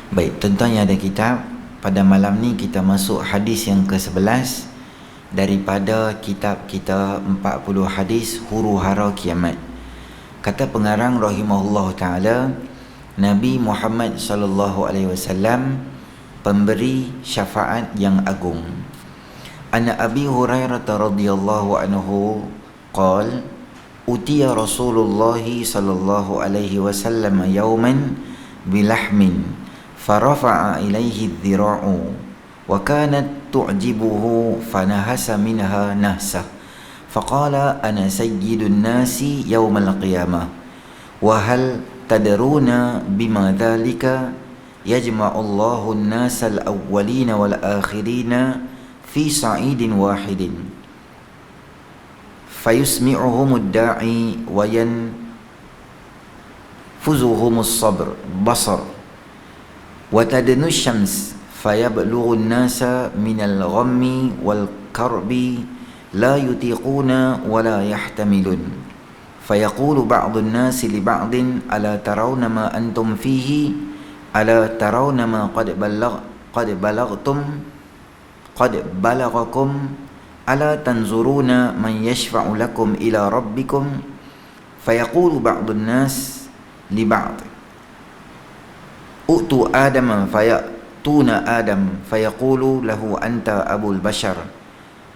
Baik, tuan-tuan yang ada kitab, pada malam ni kita masuk hadis yang ke-11 daripada kitab kita 40 hadis huru-hara kiamat. Kata pengarang rahimahullah taala, Nabi Muhammad sallallahu alaihi wasallam pemberi syafaat yang agung. Ana Abi Hurairah radhiyallahu anhu qala utiya Rasulullah sallallahu alaihi wasallam yawman bilahmin farafa'a ilaihi dhira'u wa kanat tu'jibuhu fanahasa minha nahsah faqala ana sayyidun nasi yawmal qiyamah wa hal tadruna bima dhalika yajma'u Allahu an-nasa al-awwalina wal akhirina fi sa'idin wahidin fayusmi'uhum ad-da'i wa yanfuzuhum as-sabr basar wa tadnu syams fayablughu an-nasa min al-ghammi wal karbi la yutiquna wa la yahtamilun fayaqulu ba'dhu an-nasi li ba'din ala tarawna ma antum fihi ala tarawna ma qad balaghakum ala tanzuruna man yashfa'u lakum ila rabbikum fayaqulu ba'dhu an-nas li ba'd u'tu adama fayatuna adam fayaqulu lahu anta abul bashar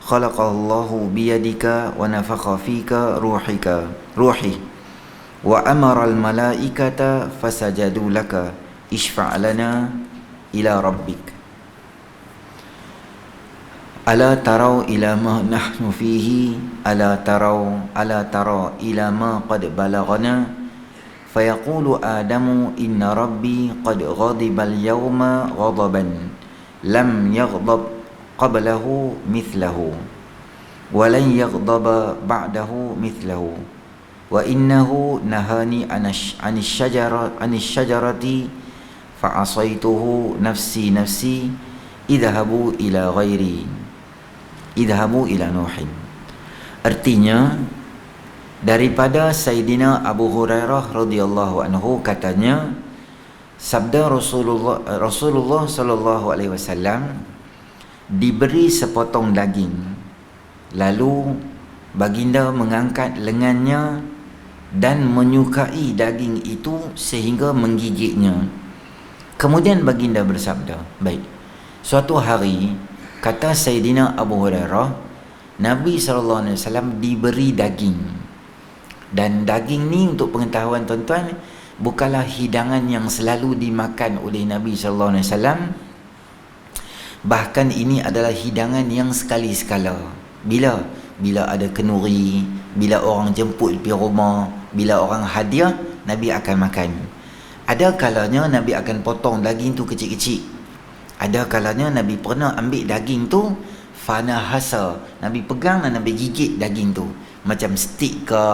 khalaqallahu biyadika wa nafakha fika ruhi wa amara al malaikata fasajadu laka ishfa' lana ila rabbik ala tarau ila ma nahnu fihi ala tara ila ma qad balaghana fayaqulu adamu inna rabbi qad ghadiba al-yawma ghadaban lam yaghdab qablahu mithlahu wa lan yaghdaba ba'dahu mithlahu wa innahu nahani anis syajarati fa asaituhu nafsi idhabu ila ghairi idhabu ila nuhin. Artinya daripada Sayyidina Abu Hurairah radhiyallahu anhu katanya, sabda Rasulullah sallallahu alaihi wasallam, diberi sepotong daging lalu baginda mengangkat lengannya dan menyukai daging itu sehingga menggigitnya. Kemudian baginda bersabda, baik, suatu hari, kata Sayyidina Abu Hurairah, Nabi SAW diberi daging. Dan daging ni, untuk pengetahuan tuan-tuan, bukanlah hidangan yang selalu dimakan oleh Nabi SAW. Bahkan ini adalah hidangan yang sekali-sekala. Bila ada kenuri, bila orang jemput pergi rumah, bila orang hadiah, Nabi akan makan. Ada kalanya Nabi akan potong daging tu kecil-kecil. Ada kalanya Nabi pernah ambil daging tu, fanahasa, Nabi pegang dan Nabi gigit daging tu, macam stik ke,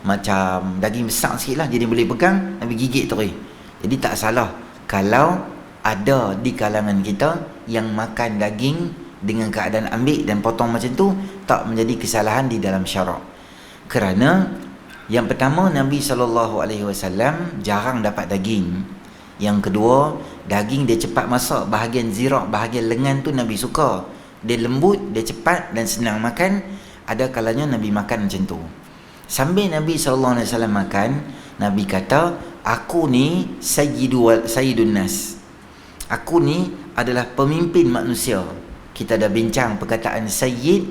macam daging besar sikit lah, jadi boleh pegang, Nabi gigit terus. Jadi tak salah kalau ada di kalangan kita yang makan daging dengan keadaan ambil dan potong macam tu, tak menjadi kesalahan di dalam syarak. Kerana yang pertama, Nabi SAW jarang dapat daging. Yang kedua, daging dia cepat masak. Bahagian zirak, bahagian lengan tu Nabi suka. Dia lembut, dia cepat dan senang makan. Ada kalanya Nabi makan macam tu. Sambil Nabi SAW makan, Nabi kata, aku ni sayyidun nas. Aku ni adalah pemimpin manusia. Kita dah bincang perkataan sayyid,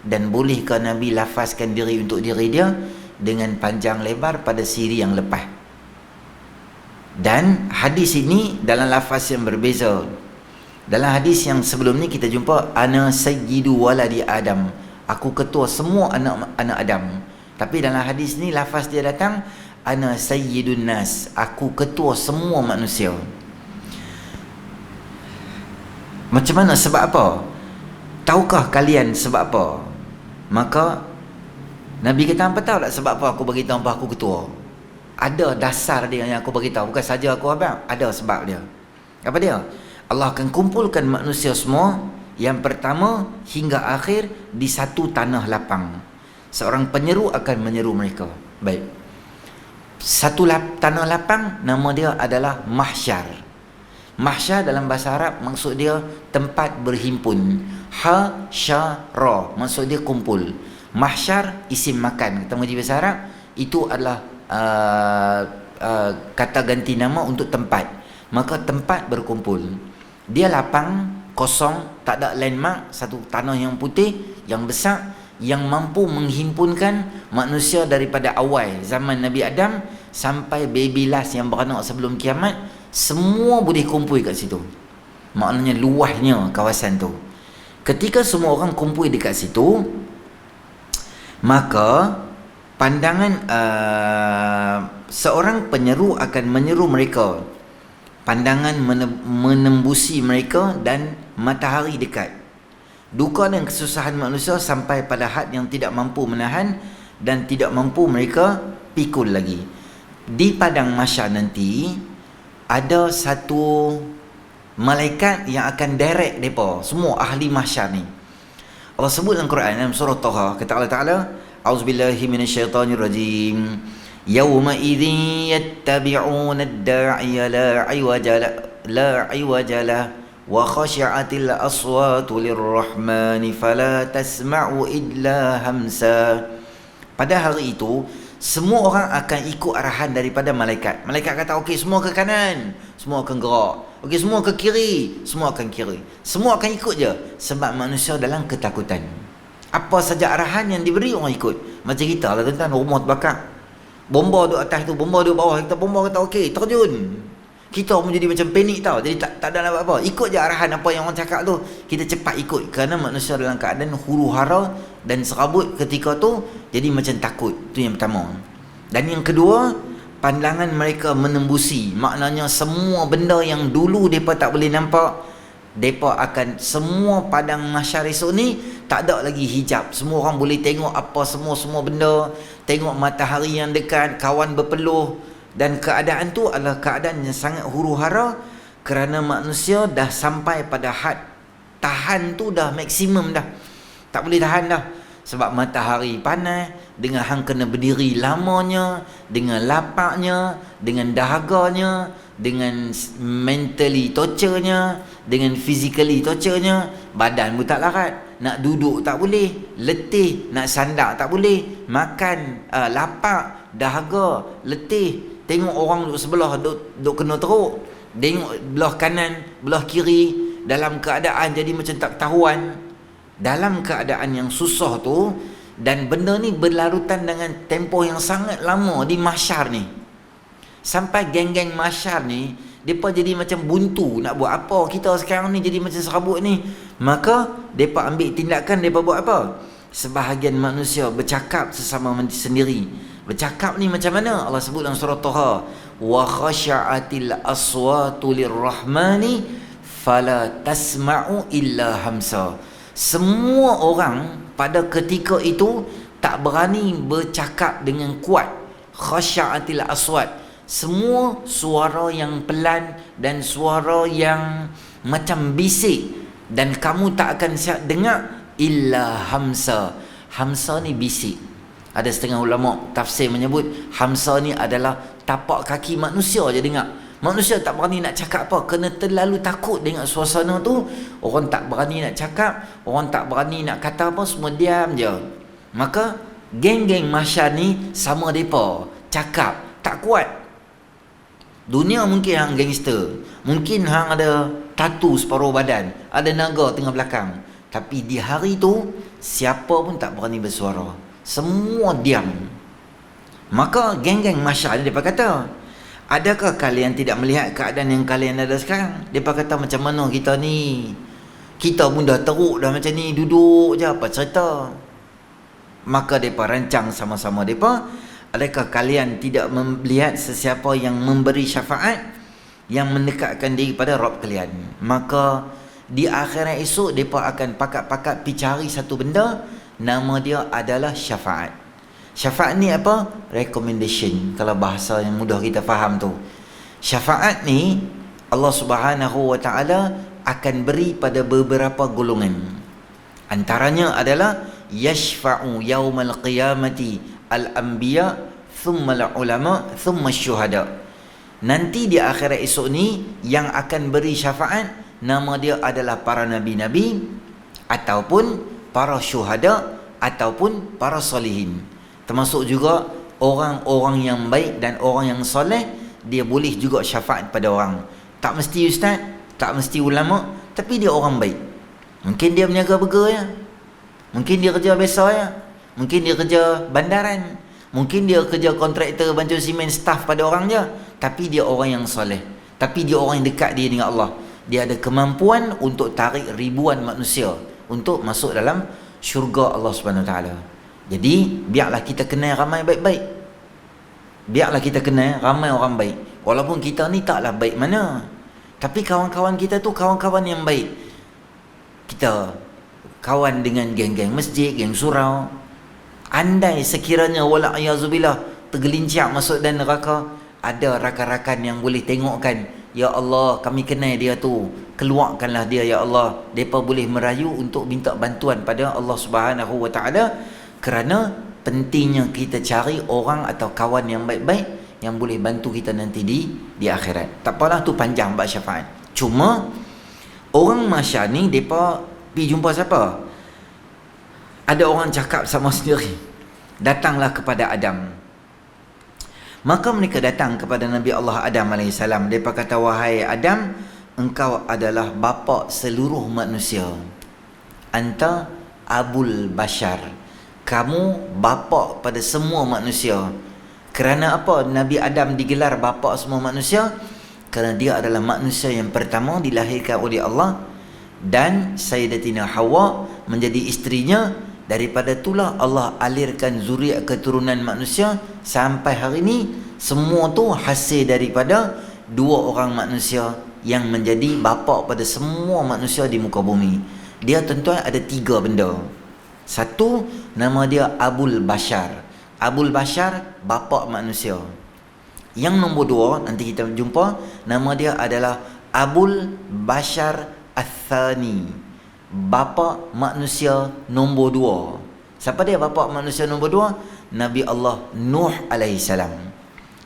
dan bolehkah Nabi lafazkan diri untuk diri dia dengan panjang lebar pada siri yang lepas. Dan hadis ini dalam lafaz yang berbeza. Dalam hadis yang sebelum ni kita jumpa ana sayyidu waladi Adam, aku ketua semua anak Adam. Tapi dalam hadis ni lafaz dia datang ana sayyidun nas, aku ketua semua manusia. Macam mana, sebab apa? Tahukah kalian sebab apa? Maka Nabi kata, apa tahu tak sebab apa aku bagi tahu apa aku ketua? Ada dasar dia yang aku bagi tahu, bukan saja aku abang, ada sebab dia. Apa dia? Allah akan kumpulkan manusia semua, yang pertama hingga akhir, di satu tanah lapang. Seorang penyeru akan menyeru mereka. Baik. Satu tanah lapang, nama dia adalah mahsyar. Mahsyar dalam bahasa Arab maksud dia tempat berhimpun. Hasyara maksud dia kumpul. Mahsyar isim makan. Kita mengaji bahasa Arab, itu adalah kata ganti nama untuk tempat. Maka tempat berkumpul. Dia lapang, kosong, tak ada landmark, satu tanah yang putih, yang besar, yang mampu menghimpunkan manusia daripada awal zaman Nabi Adam sampai baby last yang beranak sebelum kiamat, semua boleh kumpul kat situ. Maknanya luasnya kawasan tu. Ketika semua orang kumpul dekat situ, maka pandangan seorang penyeru akan menyeru mereka. Pandangan menembusi mereka dan matahari dekat. Duka dan kesusahan manusia sampai pada had yang tidak mampu menahan dan tidak mampu mereka pikul lagi. Di padang mahsyar nanti ada satu malaikat yang akan direct mereka, semua ahli mahsyar ni. Allah sebut dalam Quran dalam surah Taha, kata Allah Ta'ala, A'udzubillahi minasyaitanirrajim. Yawma idzin yattabi'una ad-da'iya la iwaja lah wa khashi'atil aswatu lirrahmani fala tasma'u illa hamsa. Pada hari itu semua orang akan ikut arahan daripada malaikat. Malaikat kata okey, semua ke kanan, semua akan gerak. Okey, semua ke kiri, semua akan kiri. Semua akan ikut je sebab manusia dalam ketakutan. Apa saja arahan yang diberi orang ikut. Macam kita lah tuan-tuan, rumah terbakar, bomba duduk atas tu, bomba duduk bawah. Kita bomba kata okey, terjun. Kita pun jadi macam panik tau. Jadi tak ada apa-apa. Ikut je arahan apa yang orang cakap tu. Kita cepat ikut. Kerana manusia dalam keadaan huru hara dan serabut ketika tu. Jadi macam takut. Itu yang pertama. Dan yang kedua, pandangan mereka menembusi. Maknanya semua benda yang dulu mereka tak boleh nampak, mereka akan, semua padang mahsyar esok ni tak ada lagi hijab. Semua orang boleh tengok apa semua benda. Tengok matahari yang dekat, kawan berpeluh. Dan keadaan tu adalah keadaan yang sangat huru hara kerana manusia dah sampai pada had tahan tu dah maksimum dah. Tak boleh tahan dah. Sebab matahari panas, dengan hang kena berdiri lamanya, dengan lapaknya, dengan dahaganya, dengan mentally torturenya, dengan physically torturenya, badan pun tak larat. Nak duduk tak boleh, letih, nak sandar tak boleh, makan lapak, dahaga, letih. Tengok orang duduk sebelah duduk kena teruk, tengok belah kanan, belah kiri, dalam keadaan jadi macam tak ketahuan, dalam keadaan yang susah tu. Dan benda ni berlarutan dengan tempoh yang sangat lama di mahsyar ni. Sampai geng-geng mahsyar ni depa jadi macam buntu, nak buat apa kita sekarang ni, jadi macam serabut ni. Maka depa ambil tindakan, depa buat apa? Sebahagian manusia bercakap sesama sendiri. Bercakap ni macam mana? Allah sebut dalam surah Taha, wa khashi'atil aswatu lirrahmani fala tasma'u illa hamsa. Semua orang pada ketika itu tak berani bercakap dengan kuat. Khashi'atil aswat, semua suara yang pelan dan suara yang macam bisik, dan kamu tak akan siap dengar illa hamsa. Hamsa ni bisik. Ada setengah ulama tafsir menyebut hamsa ni adalah tapak kaki manusia je dengar. Manusia tak berani nak cakap apa, kena terlalu takut dengan suasana tu. Orang tak berani nak cakap, orang tak berani nak kata apa, semua diam je. Maka geng-geng mahsyar ni sama depa, cakap tak kuat. Dunia mungkin hang gangster, mungkin hang ada tatu separuh badan, ada naga tengah belakang, tapi di hari tu siapa pun tak berani bersuara. Semua diam. Maka geng-geng mahsyar ni depa kata, adakah kalian tidak melihat keadaan yang kalian ada sekarang? Depa kata, macam mana kita ni? Kita pun dah teruk dah macam ni, duduk je, apa cerita? Maka depa rancang sama-sama depa, adakah kalian tidak melihat sesiapa yang memberi syafaat, yang mendekatkan diri pada Rabb kalian? Maka di akhirat esok depa akan pakat-pakat pergi cari satu benda, nama dia adalah syafaat. Syafaat ni apa? Recommendation, kalau bahasa yang mudah kita faham tu. Syafaat ni Allah Subhanahu wa taala akan beri pada beberapa golongan. Antaranya adalah yashfa'u yaumal qiyamati al-anbiya thumma al-ulama thumma syuhada. Nanti di akhirat esok ni yang akan beri syafaat, nama dia adalah para nabi-nabi ataupun para syuhada ataupun para solihin. Termasuk juga orang-orang yang baik dan orang yang soleh, dia boleh juga syafaat pada orang. Tak mesti ustaz, tak mesti ulama, tapi dia orang baik. Mungkin dia berniaga burger ya, mungkin dia kerja biasa ya, mungkin dia kerja bandaran, mungkin dia kerja kontraktor bantu simen staff pada orang je, tapi dia orang yang soleh, tapi dia orang yang dekat dia dengan Allah. Dia ada kemampuan untuk tarik ribuan manusia untuk masuk dalam syurga Allah Subhanahu Wa Taala. Jadi biarlah kita kenal ramai baik-baik, biarlah kita kenal ramai orang baik. Walaupun kita ni taklah baik mana, tapi kawan-kawan kita tu kawan-kawan yang baik. Kita kawan dengan geng-geng masjid, geng surau. Andai sekiranya wala'ayazubillah tergelincir masuk dan neraka, ada rakan-rakan yang boleh tengokkan, ya Allah kami kenal dia tu, keluarkanlah dia ya Allah. Mereka boleh merayu untuk minta bantuan pada Allah Subhanahu Wa Taala. Kerana pentingnya kita cari orang atau kawan yang baik-baik yang boleh bantu kita nanti di akhirat. Tak apalah tu panjang bab syafaat. Cuma orang masyar ni mereka pergi jumpa siapa? Ada orang cakap sama sendiri, datanglah kepada Adam. Maka mereka datang kepada Nabi Allah Adam AS. Mereka kata, wahai Adam, engkau adalah bapa seluruh manusia. Anta Abul Bashar, kamu bapa pada semua manusia. Kerana apa Nabi Adam digelar bapa semua manusia? Kerana dia adalah manusia yang pertama dilahirkan oleh Allah, dan Sayyidatina Hawa menjadi isterinya. Daripada itulah Allah alirkan zuriat keturunan manusia sampai hari ini. Semua tu hasil daripada dua orang manusia yang menjadi bapa pada semua manusia di muka bumi. Dia tuan-tuan ada tiga benda. Satu, nama dia Abul Bashar. Abul Bashar, bapa manusia. Yang nombor dua, nanti kita jumpa, nama dia adalah Abul Bashar Athani, bapa manusia nombor dua. Siapa dia bapa manusia nombor dua? Nabi Allah Nuh alaihissalam.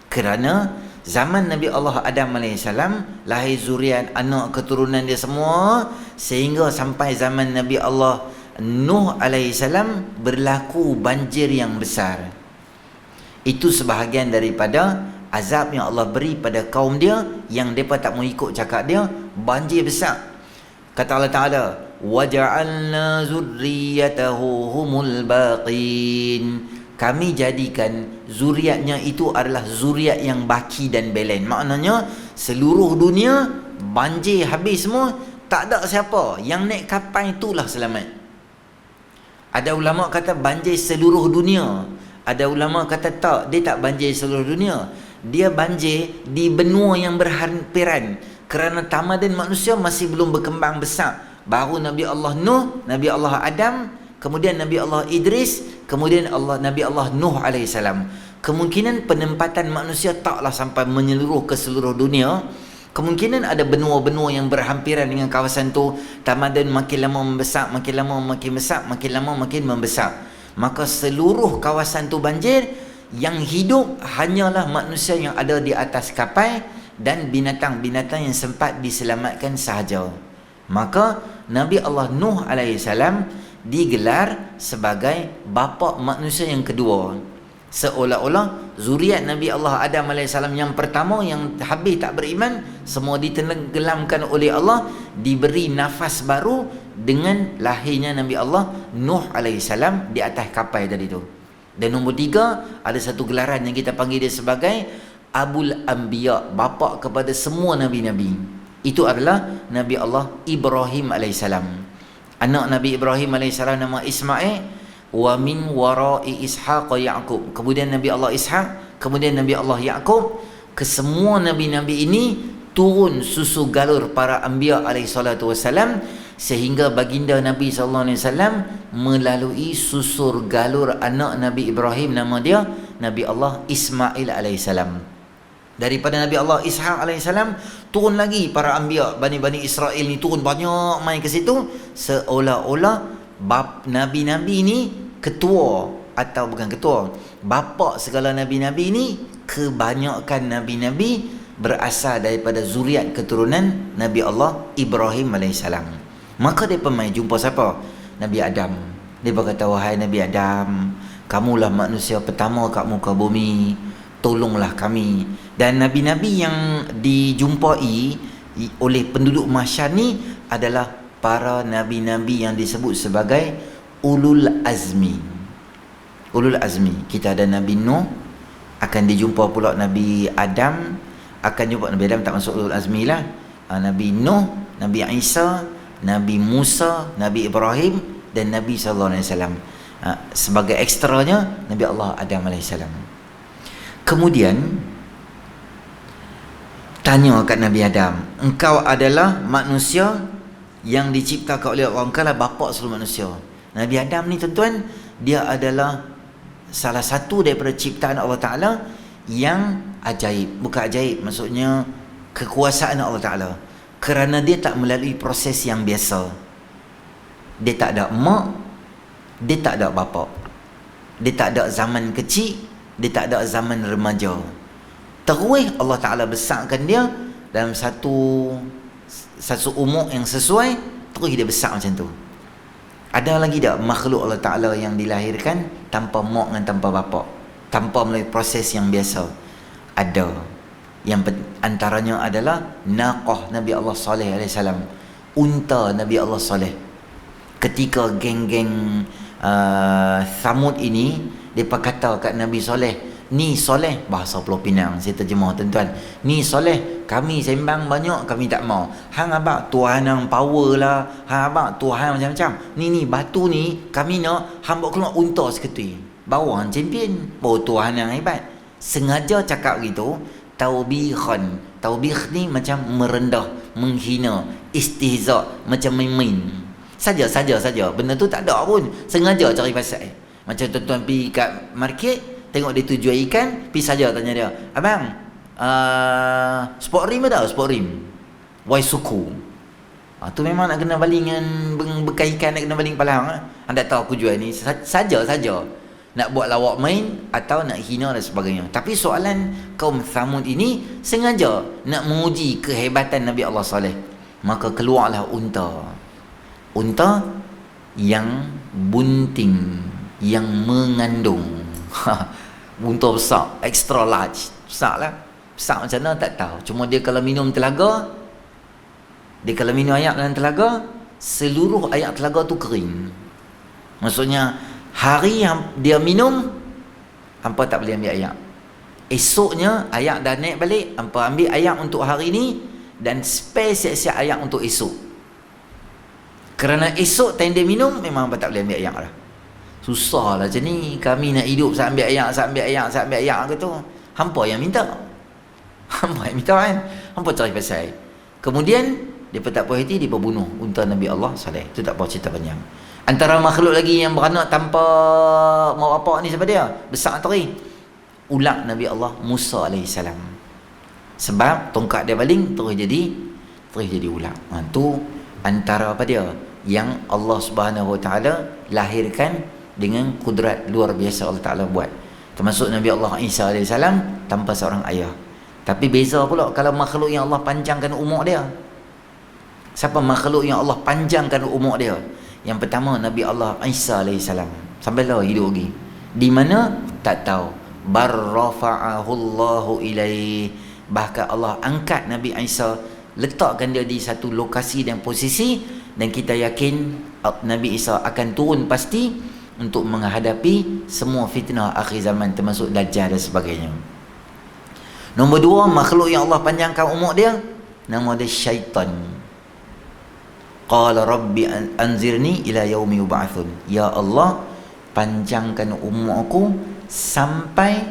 Kerana zaman Nabi Allah Adam alaihissalam lahir zuriat, anak keturunan dia semua, sehingga sampai zaman Nabi Allah Nuh alaihissalam berlaku banjir yang besar. Itu sebahagian daripada azab yang Allah beri pada kaum dia, yang mereka tak mau ikut cakap dia. Banjir besar. Kata Allah Ta'ala, وَجَعَلْنَا ذُرِّيَّتَهُ هُمُ الْبَاقِينَ, kami jadikan zuriatnya itu adalah zuriat yang baki dan belen. Maknanya seluruh dunia banjir habis semua, tak ada siapa yang naik kapal itulah selamat. Ada ulama kata banjir seluruh dunia, ada ulama kata tak, dia tak banjir seluruh dunia, dia banjir di benua yang berhampiran. Kerana tamadun manusia masih belum berkembang besar. Baru Nabi Allah Nuh, Nabi Allah Adam, kemudian Nabi Allah Idris, kemudian Nabi Allah Nuh alaihissalam. Kemungkinan penempatan manusia taklah sampai menyeluruh ke seluruh dunia. Kemungkinan ada benua-benua yang berhampiran dengan kawasan tu. Tamadun makin lama membesar, makin lama makin besar, makin lama makin membesar. Maka seluruh kawasan tu banjir. Yang hidup hanyalah manusia yang ada di atas kapal dan binatang-binatang yang sempat diselamatkan sahaja. Maka Nabi Allah Nuh alaihissalam digelar sebagai bapa manusia yang kedua. Seolah-olah zuriat Nabi Allah Adam alaihissalam yang pertama yang habis tak beriman, semua ditenggelamkan oleh Allah, diberi nafas baru dengan lahirnya Nabi Allah Nuh alaihissalam di atas kapal tadi tu. Dan nombor tiga, ada satu gelaran yang kita panggil dia sebagai Abul Anbiya, bapa kepada semua Nabi-Nabi. Itu adalah Nabi Allah Ibrahim alaihissalam. Anak Nabi Ibrahim alaihissalam nama Ismail. Wa min wara'i Ishaq Ya'qub. Kemudian Nabi Allah Ishaq, kemudian Nabi Allah Ya'qub. Kesemua Nabi-Nabi ini turun susu galur para Anbiya alaihissalatu wassalam, sehingga baginda Nabi SAW melalui susur galur anak Nabi Ibrahim, nama dia Nabi Allah Ismail alaihissalam. Daripada Nabi Allah Ishaq alaihissalam turun lagi para Anbiya, Bani Israel ni turun banyak main ke situ. Seolah-olah Nabi-Nabi ni ketua, atau bukan ketua, bapa segala Nabi-Nabi ni, kebanyakan Nabi-Nabi berasal daripada zuriat keturunan Nabi Allah Ibrahim AS. Maka dia mai jumpa siapa? Nabi Adam. Dia berkata, wahai Nabi Adam, kamulah manusia pertama kat muka bumi, tolonglah kami. Dan nabi-nabi yang dijumpai oleh penduduk mahsyar ni adalah para nabi-nabi yang disebut sebagai ulul azmi. Ulul azmi. Kita ada Nabi Nuh, akan dijumpa pula Nabi Adam, akan jumpa Nabi Adam tak masuk ulul azmi lah. Nabi Nuh, Nabi Isa, Nabi Musa, Nabi Ibrahim dan Nabi SAW. Sebagai ekstranya Nabi Allah Adam AS. Kemudian tanya kat Nabi Adam, engkau adalah manusia yang diciptakan oleh Allah, engkau lah bapa seluruh manusia. Nabi Adam ni tuan-tuan, dia adalah salah satu daripada ciptaan Allah Ta'ala yang ajaib. Bukan ajaib, maksudnya kekuasaan Allah Ta'ala, kerana dia tak melalui proses yang biasa. Dia tak ada mak, dia tak ada bapa, dia tak ada zaman kecil, dia tak ada zaman remaja. Terus Allah Ta'ala besarkan dia dalam satu umur yang sesuai, terus dia besar macam tu. Ada lagi tak makhluk Allah Ta'ala yang dilahirkan tanpa mak dan tanpa bapa, tanpa melalui proses yang biasa? Ada. Yang antaranya adalah naqah Nabi Allah Saleh AS, unta Nabi Allah Saleh. Ketika geng-geng Thamud ini, mereka kata kat Nabi Saleh, ni Saleh, bahasa Pulau Pinang saya terjemah tuan-tuan, ni Saleh, kami sembang banyak, kami tak mau. Hang abang Tuhan yang power lah, hang abang Tuhan macam-macam. Ni batu ni kami nak hang bawa keluar unta seketui, bawa hang champion, bawa Tuhan yang hebat. Sengaja cakap gitu, taubihan. Taubih ni macam merendah, menghina, istihza, macam main-main. Saja. Benda tu tak ada pun, sengaja cari pasal. Macam tuan-tuan pergi kat market, tengok dia tu jual ikan, pergi saja tanya dia, abang, sport rim ada? Sport rim why suku. Tu memang nak kena baling dengan bekas ikan, nak kena baling kepala. Anda tahu aku jual ni saja nak buat lawak main atau nak hina dan sebagainya. Tapi soalan kaum Thamud ini sengaja nak menguji kehebatan Nabi Allah Saleh. Maka keluarlah unta yang bunting, yang mengandung. Unta besar, extra large, besar lah. Besar macam mana tak tahu. Cuma dia kalau minum telaga, dia kalau minum air dalam telaga, seluruh air telaga tu kering. Maksudnya hari yang dia minum, hampa tak boleh ambil air. Esoknya air dah naik balik, hampa ambil air untuk hari ni dan spare siap-siap air untuk esok. Kerana esok time dia minum, memang hampa tak boleh ambil air lah. Susah lah macam ni. Kami nak hidup sambil air ke tu. Hampa yang minta. Hampa yang minta kan. Hampa cari pasal. Kemudian dia tak puas hati, dia bunuh unta Nabi Allah Saleh. Itu tak apa cerita panjang. Antara makhluk lagi yang beranak tanpa mak bapak ni siapa dia? Besar teri. Ulat Nabi Allah Musa AS. Sebab tongkat dia baling, terus jadi ulat. Tu antara apa dia? Yang Allah Subhanahu Wa Taala lahirkan dengan kudrat luar biasa Allah Ta'ala buat. Termasuk Nabi Allah Isa AS tanpa seorang ayah. Tapi beza pula kalau makhluk yang Allah panjangkan umur dia. Siapa makhluk yang Allah panjangkan umur dia? Yang pertama Nabi Allah Isa AS. Sampai lah hidup lagi. Di mana? Tak tahu. Barrafa'ahu Allahu ilaih. Bahkan Allah angkat Nabi Isa, letakkan dia di satu lokasi dan posisi, dan kita yakin Nabi Isa akan turun pasti untuk menghadapi semua fitnah akhir zaman, termasuk Dajjal dan sebagainya. Nombor dua, makhluk yang Allah panjangkan umur dia, nama dia syaitan. Qala rabbi anzirni ila yaumi yub'atsun. Ya Allah, panjangkan umur aku sampai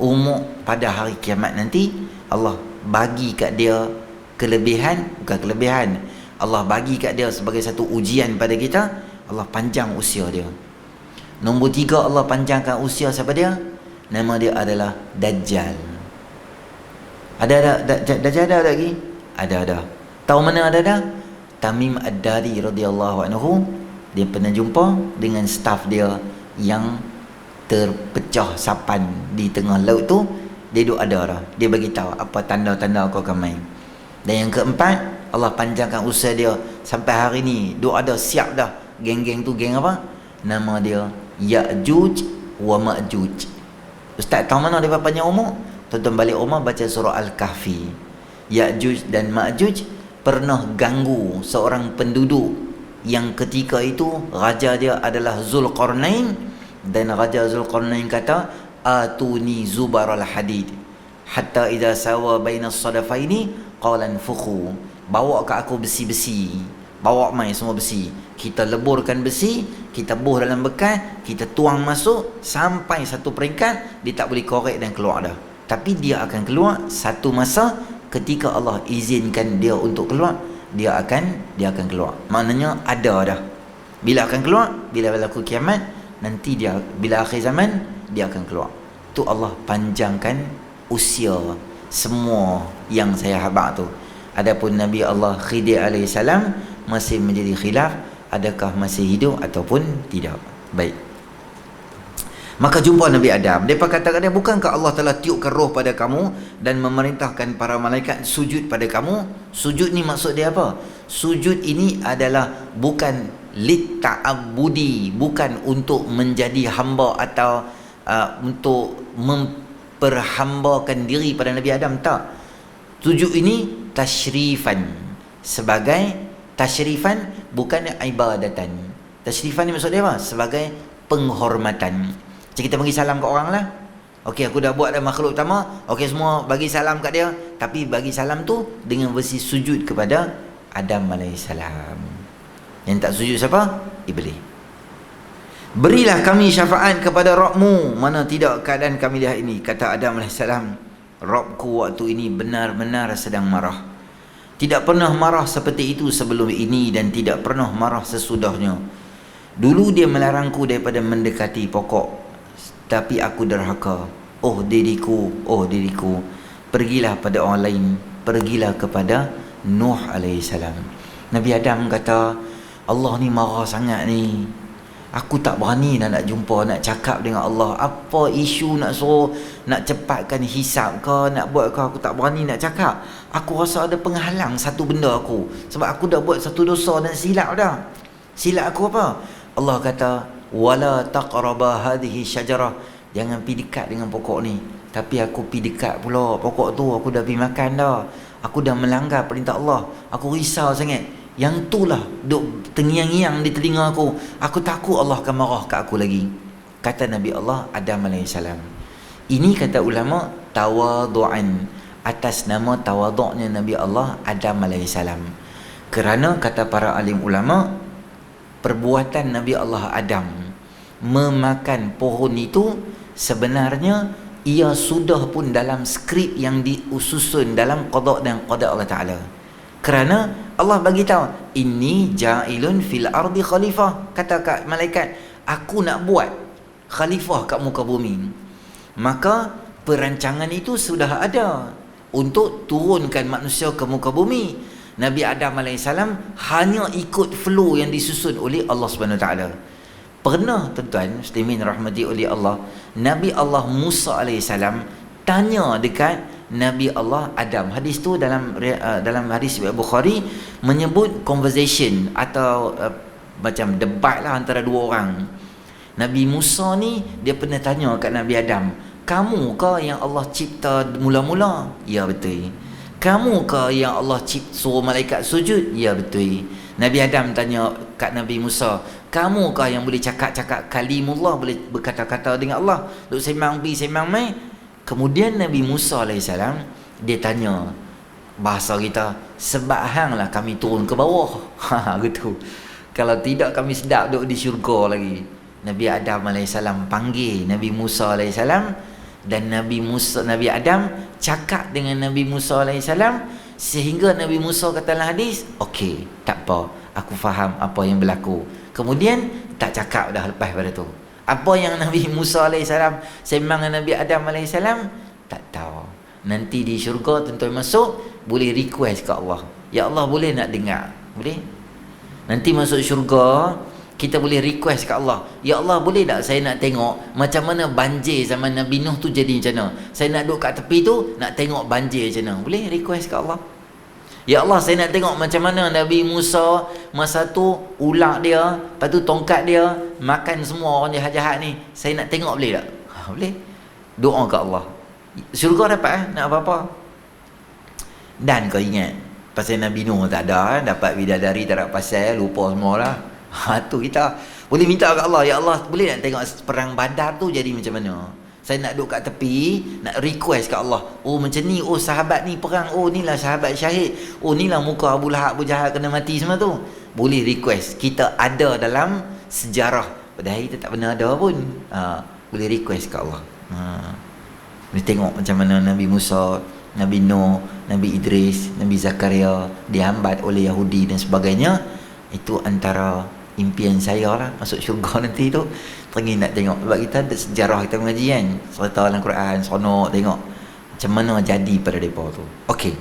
umur pada hari kiamat nanti. Allah bagi kat dia kelebihan, bukan kelebihan, Allah bagi kat dia sebagai satu ujian pada kita. Allah panjang usia dia. Nombor tiga, Allah panjangkan usia siapa dia? Nama dia adalah Dajjal. Dajjal ada lagi? Ada. Tahu mana ada? Tamim Ad-Dari radhiyallahu anhu, dia pernah jumpa dengan staf dia yang terpecah sapan di tengah laut tu. dia duk ada dah. Dia bagi tahu apa tanda-tanda kau akan main. Dan yang keempat, Allah panjangkan usia dia sampai hari ni duk ada siap dah. Geng-geng tu geng apa? Nama dia Ya'juj wa Ma'juj. Ustaz tahu mana dia panjang umur? Tuan-tuan balik rumah baca surah Al-Kahfi. Ya'juj dan Ma'juj pernah ganggu seorang penduduk yang ketika itu raja dia adalah Zulqarnain, dan raja Zulqarnain kata atuni zubaral hadid hatta idza sawa baina as-sadafaini qala anfukhu, bawa ke aku besi-besi, bawa mai semua besi, kita leburkan besi, kita buh dalam bekas, kita tuang masuk sampai satu peringkat dia tak boleh korek dan keluar dah. Tapi dia akan keluar satu masa ketika Allah izinkan dia untuk keluar, dia akan keluar. Maknanya ada dah. Bila akan keluar? Bila berlaku kiamat, nanti dia bila akhir zaman dia akan keluar. Tu Allah panjangkan usia semua yang saya habaq tu. Adapun Nabi Allah Khidir AS masih menjadi khilaf, adakah masih hidup ataupun tidak. Baik. Maka jumpa Nabi Adam, mereka kata dia, bukankah Allah telah tiupkan roh pada kamu dan memerintahkan para malaikat sujud pada kamu? Sujud ni maksud dia apa? Sujud ini adalah bukan litta'abudi, bukan untuk menjadi hamba atau untuk memperhambakan diri pada Nabi Adam, tak. Sujud ini tasyrifan, sebagai tasyrifan, bukan ibadatan. Tasyrifan ni maksud dia apa? Sebagai penghormatan. Macam kita bagi salam kat orang lah. Okey, aku dah buat dah makhluk utama. Okey, semua bagi salam kat dia. Tapi bagi salam tu dengan versi sujud kepada Adam AS. Yang tak sujud siapa? Iblis. Berilah kami syafaat kepada Rabbmu, mana tidak keadaan kami lihat ini. Kata Adam AS, Rabbku waktu ini benar-benar sedang marah. Tidak pernah marah seperti itu sebelum ini dan tidak pernah marah sesudahnya. Dulu dia melarangku daripada mendekati pokok, tapi aku derhaka. Oh diriku, pergilah pada orang lain, pergilah kepada Nuh AS. Nabi Adam kata, Allah ni marah sangat ni, aku tak berani nak jumpa, nak cakap dengan Allah. Apa isu nak suruh, nak cepatkan hisab ke, nak buat ke, aku tak berani nak cakap. Aku rasa ada penghalang satu benda aku, sebab aku dah buat satu dosa dan silap dah. Silap aku apa? Allah kata, wala taqraba hadhihi syajarah, jangan pergi dekat dengan pokok ni. Tapi aku pergi dekat pula pokok tu, aku dah pergi makan dah. Aku dah melanggar perintah Allah. Aku risau sangat. Yang itulah duk terngiang-ngiang di telinga aku. Aku takut Allah akan marah kat aku lagi. Kata Nabi Allah Adam AS. Ini kata ulama tawadu'an, atas nama tawaduknya Nabi Allah Adam AS. Kerana kata para alim ulama, perbuatan Nabi Allah Adam memakan pohon itu sebenarnya ia sudah pun dalam skrip yang disusun dalam qada dan qada Allah Ta'ala. Kerana Allah bagi tahu, inni ja'ilun fil ardi khalifah, kata kat malaikat, aku nak buat khalifah kat muka bumi. Maka perancangan itu sudah ada untuk turunkan manusia ke muka bumi. Nabi Adam AS hanya ikut flow yang disusun oleh Allah SWT. Pernah tuan-tuan muslimin rahmati oleh Allah, Nabi Allah Musa AS tanya dekat Nabi Allah Adam. Hadis tu dalam hadis Bukhari menyebut conversation atau macam debat lah antara dua orang. Nabi Musa ni dia pernah tanya kat Nabi Adam, kamu ke yang Allah cipta mula-mula? Ya betul. Kamu ke yang Allah suruh malaikat sujud? Ya betul. Nabi Adam tanya kat Nabi Musa, kamu ke yang boleh cakap-cakap kalimullah, boleh berkata-kata dengan Allah, duk sembang pi sembang mai? Kemudian Nabi Musa AS dia tanya, bahasa kita, sebab hanglah kami turun ke bawah. Gitu. Kalau tidak kami sedap duduk di syurga lagi. Nabi Adam AS panggil Nabi Musa AS, dan Nabi Adam cakap dengan Nabi Musa AS, sehingga Nabi Musa kata dalam hadis, okey, tak apa, aku faham apa yang berlaku. Kemudian tak cakap dah lepas pada tu. Apa yang Nabi Musa AS sembang dengan Nabi Adam AS, tak tahu. Nanti di syurga tuan-tuan masuk, boleh request ke Allah, ya Allah boleh nak dengar? Boleh. Nanti masuk syurga, kita boleh request kat Allah, ya Allah boleh tak saya nak tengok macam mana banjir zaman Nabi Nuh tu jadi macam mana, saya nak duduk kat tepi tu nak tengok banjir macam mana, boleh request kat Allah. Ya Allah saya nak tengok macam mana Nabi Musa masa tu ular dia, lepas tu tongkat dia makan semua orang jahat-jahat ni, saya nak tengok boleh tak? Boleh. Doa kat Allah, syurga dapat nak apa-apa. Dan kau ingat pasal Nabi Nuh tak ada, dapat bidadari tak ada pasal, lupa semua lah. Tu kita boleh minta kat Allah, ya Allah boleh nak tengok perang Badar tu jadi macam mana, saya nak duduk kat tepi, nak request kat Allah, oh macam ni, oh sahabat ni perang, oh inilah sahabat syahid, oh inilah muka Abu Lahab, Abu Jahal kena mati semua tu. Boleh request, kita ada dalam sejarah, padahal kita tak pernah ada pun. Boleh request kat Allah. Boleh tengok macam mana Nabi Musa, Nabi Nuh, Nabi Idris, Nabi Zakaria dihambat oleh Yahudi dan sebagainya. Itu antara impian saya lah, masuk syurga nanti tu. Teringin nak tengok, sebab kita ada sejarah, kita mengaji kan, cerita dalam Quran, seronok tengok macam mana jadi pada mereka tu. Okey,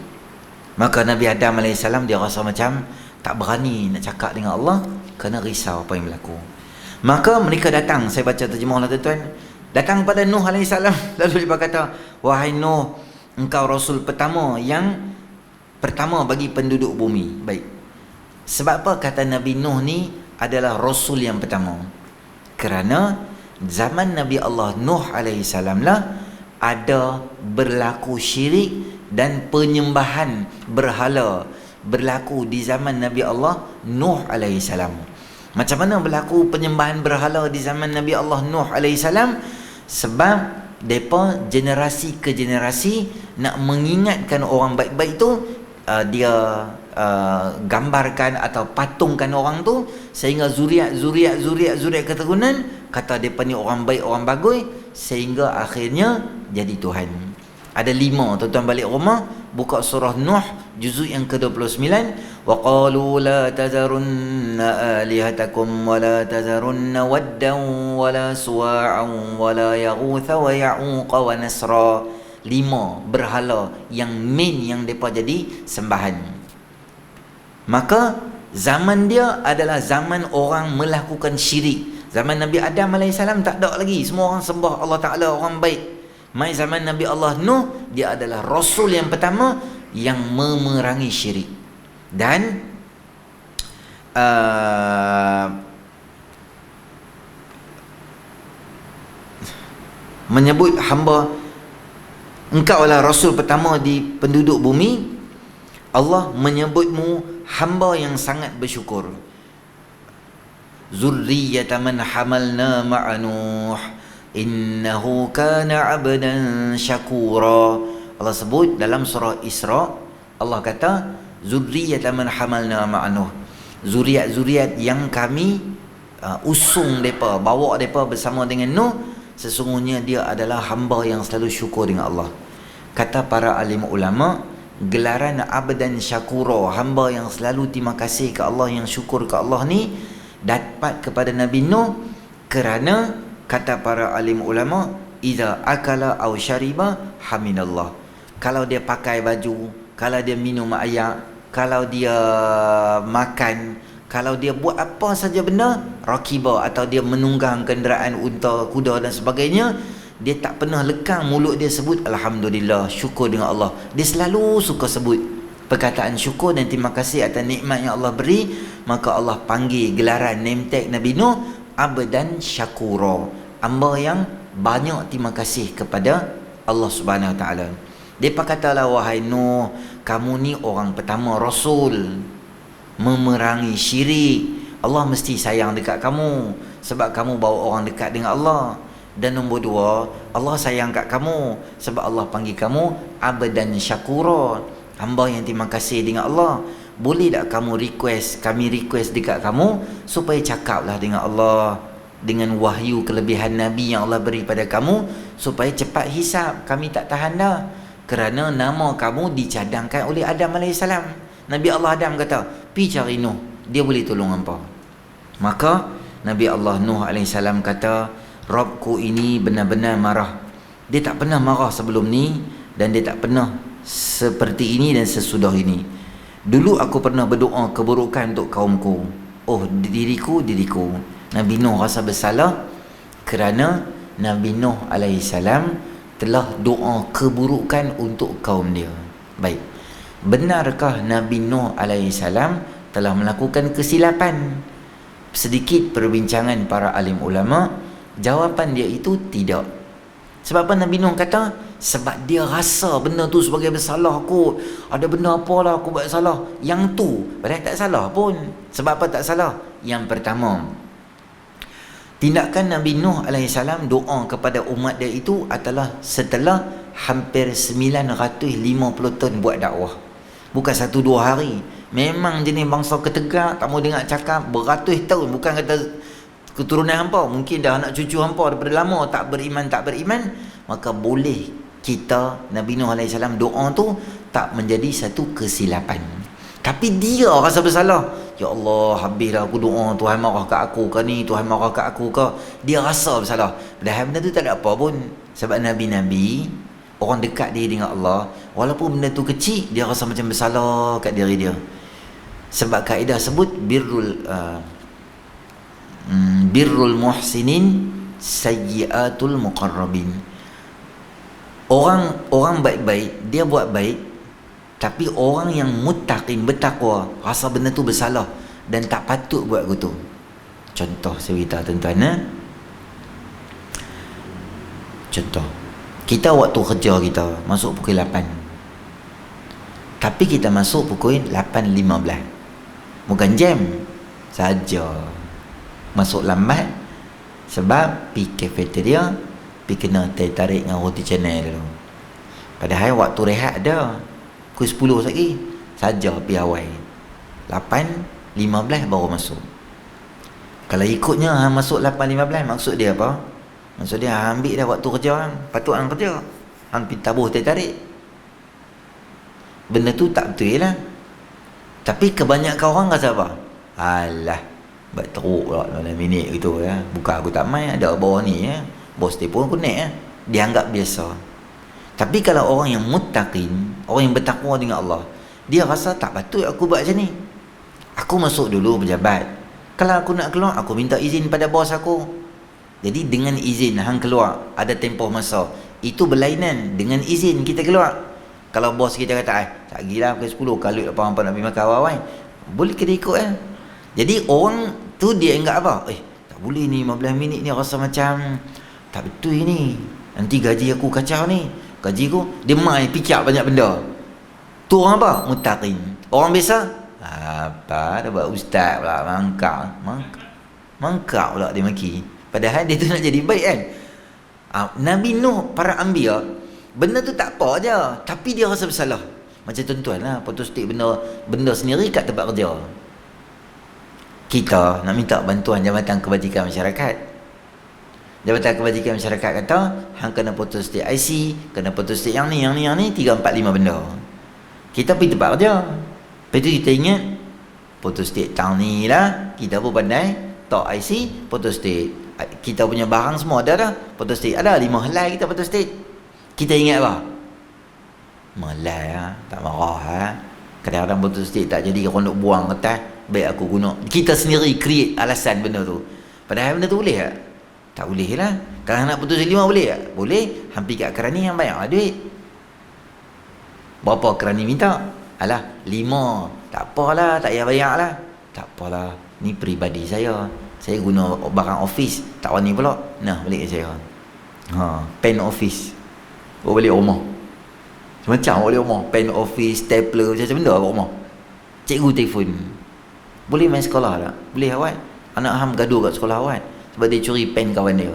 maka Nabi Adam AS dia rasa macam tak berani nak cakap dengan Allah kerana risau apa yang berlaku. Maka mereka datang, saya baca terjemah lah tuan-tuan, datang pada Nuh AS, lalu dia berkata, wahai Nuh, engkau Rasul pertama yang pertama bagi penduduk bumi. Baik, sebab apa kata Nabi Nuh ni adalah Rasul yang pertama? Kerana zaman Nabi Allah Nuh AS lah ada berlaku syirik dan penyembahan berhala berlaku di zaman Nabi Allah Nuh AS. Macam mana berlaku penyembahan berhala di zaman Nabi Allah Nuh AS? Sebab mereka generasi ke generasi nak mengingatkan orang baik-baik tu, dia gambarkan atau patungkan orang tu, sehingga zuriat keturunan kata mereka ni orang baik, orang bagus, sehingga akhirnya jadi Tuhan. Ada 5, tuan-tuan balik rumah buka surah Nuh juzuk yang ke-29. Wa qalu la tazarunna alihatakum wa la tazarunna waddan wa la suwa'an wa la yaghutha wa ya'uqa wa nasra. 5 berhala yang main yang mereka jadi sembahan. Maka zaman dia adalah zaman orang melakukan syirik. Zaman Nabi Adam AS tak ada lagi, semua orang sembah Allah Ta'ala, orang baik. Mai zaman Nabi Allah Nuh, dia adalah Rasul yang pertama yang memerangi syirik. Dan menyebut hamba, engkau adalah Rasul pertama di penduduk bumi. Allah menyebutmu hamba yang sangat bersyukur. Zurriyata man hamalna ma'a Nuh innahu kana 'abdan syakura. Allah sebut dalam surah Isra, Allah kata zurriyata man hamalna ma'a Nuh, zuriat-zuriat yang kami usung mereka, bawa mereka bersama dengan Nuh, sesungguhnya dia adalah hamba yang selalu syukur dengan Allah. Kata para alim ulama, gelaran abdan syakura, hamba yang selalu terima kasih ke Allah, yang syukur ke Allah ni, dapat kepada Nabi Nuh kerana kata para alim ulama, iza akala aw syariba hamidallah. Kalau dia pakai baju, kalau dia minum air, kalau dia makan, kalau dia buat apa saja benda, rakiba atau dia menunggang kenderaan unta, kuda dan sebagainya, dia tak pernah lekang mulut dia sebut alhamdulillah, syukur dengan Allah. Dia selalu suka sebut perkataan syukur dan terima kasih atas nikmat yang Allah beri. Maka Allah panggil gelaran name tag Nabi Nuh abdan syakura, hamba yang banyak terima kasih kepada Allah Subhanahu Wa Taala. Depa katalah, wahai Nuh, kamu ni orang pertama Rasul memerangi syirik. Allah mesti sayang dekat kamu sebab kamu bawa orang dekat dengan Allah. Dan nombor 2, Allah sayang kat kamu sebab Allah panggil kamu abdan syakura, hamba yang terima kasih dengan Allah. Boleh tak kamu request, kami request dekat kamu supaya cakaplah dengan Allah dengan wahyu kelebihan Nabi yang Allah beri pada kamu, supaya cepat hisap. Kami tak tahan dah, kerana nama kamu dicadangkan oleh Adam AS. Nabi Allah Adam kata, pi cari Nuh, dia boleh tolong hampa. Maka Nabi Allah Nuh AS kata, Rabbku ini benar-benar marah. Dia tak pernah marah sebelum ni, dan dia tak pernah seperti ini dan sesudah ini. Dulu aku pernah berdoa keburukan untuk kaumku. oh diriku Nabi Nuh rasa bersalah kerana Nabi Nuh alaihissalam telah doa keburukan untuk kaum dia. Baik, benarkah Nabi Nuh alaihissalam telah melakukan kesilapan? Sedikit perbincangan para alim ulama, jawapan dia itu tidak. Sebab apa Nabi Nuh kata? Sebab dia rasa benda tu sebagai bersalah kot. Ada benda apalah aku buat salah. Yang tu padahal tak salah pun. Sebab apa tak salah? Yang pertama, tindakan Nabi Nuh alaihissalam doa kepada umat dia itu adalah setelah hampir 950 tahun buat dakwah. Bukan 1-2 hari. Memang jenis bangsa ketegak, tak mau dengar cakap beratus tahun. Bukan kata keturunan hampa, mungkin dah anak cucu hampa daripada lama tak beriman. Maka boleh kita Nabi Nuh alaihissalam doa tu tak menjadi satu kesilapan. Tapi dia rasa bersalah. Ya Allah, habislah aku doa, Tuhan marah kat aku ke ni, Tuhan marah kat aku ke. Dia rasa bersalah. Padahal benda tu tak ada apa pun. Sebab Nabi-Nabi, orang dekat dia dengan Allah, walaupun benda tu kecil, dia rasa macam bersalah kat diri dia. Sebab kaedah sebut birrul muhsinin sayyiatul muqarrabin. Orang baik-baik, dia buat baik, tapi orang yang muttaqin, bertakwa, rasa benda tu bersalah dan tak patut buat gitu. Contoh saya beritahu tuan-tuan, contoh kita waktu kerja kita masuk pukul 8, tapi kita masuk pukul 8.15, bukan jam saja. Masuk lambat sebab pergi cafeteria, pergi kena teh tarik dengan roti canai dulu. Padahal waktu rehat ada pukul 10 lagi saja pergi awal. 8.15 baru masuk. Kalau ikutnya masuk 8.15, maksud dia apa? Maksud dia ambil dah waktu kerja, patut hang kerja, hang pergi tabuh teh tarik. Benda tu tak betul lah. Tapi kebanyakan orang rasa apa? Alah, buat teruk lah dalam minit gitu ya. Bukan aku tak main, ada bawah ni ya. Bos telefon aku naik ya. Dia anggap biasa. Tapi kalau orang yang muttaqin, orang yang bertakwa dengan Allah, dia rasa tak patut aku buat macam ni. Aku masuk dulu pejabat. Kalau aku nak keluar, aku minta izin pada bos aku. Jadi dengan izin hang keluar, ada tempoh masa. Itu berlainan dengan izin kita keluar. Kalau bos kita kata, tak gila pukul 10 kalut apa nak pergi makan awal, boleh kita ikut kan? Jadi orang tu dia anggap apa? Tak boleh ni 15 minit ni, rasa macam tak betul ni. Nanti gaji aku kacau ni. Gaji aku dia mai fikir banyak benda. Tu orang apa? Muttaqin. Orang biasa apa dah buat ustaz pula, mangkak pula dia maki. Padahal dia tu nak jadi baik kan. Nabi Nuh, para anbiya, benda tu tak apa je, tapi dia rasa bersalah. Macam tuan-tuan lah, photostat benda sendiri kat tempat kerja. Kita nak minta bantuan Jabatan Kebajikan Masyarakat. Jabatan Kebajikan Masyarakat kata hang kena photostat IC, kena photostat yang ni 3, 4, 5 benda. Kita pergi tempat kerja. Lepas tu kita ingat photostat tahun ni lah, kita pun pandai tak IC, photostat. Kita punya barang semua ada dah, photostat ada 5 helai kita photostat. Kita ingat apa? Malai lah, tak marah lah. Kadang-kadang photostat tak jadi, orang nak buang kertas, baik aku guna. Kita sendiri create alasan benda tu. Padahal benda tu boleh tak? Tak boleh lah. Kalau nak putus 5 boleh tak? Boleh. Hampir kat kerani yang banyak duit. Berapa kerani minta? Alah 5. Tak apalah, tak payah bayar lah. Tak apalah, ni peribadi saya. Saya guna barang office, tak wani pula. Nah, balik saya. Pen office. Bawa balik rumah. Macam balik rumah. Pen office, stapler, macam-macam benda bawa rumah. Cikgu telefon. Boleh main sekolah tak? Boleh awak? Anak ham gaduh kat sekolah awak sebab dia curi pen kawan dia.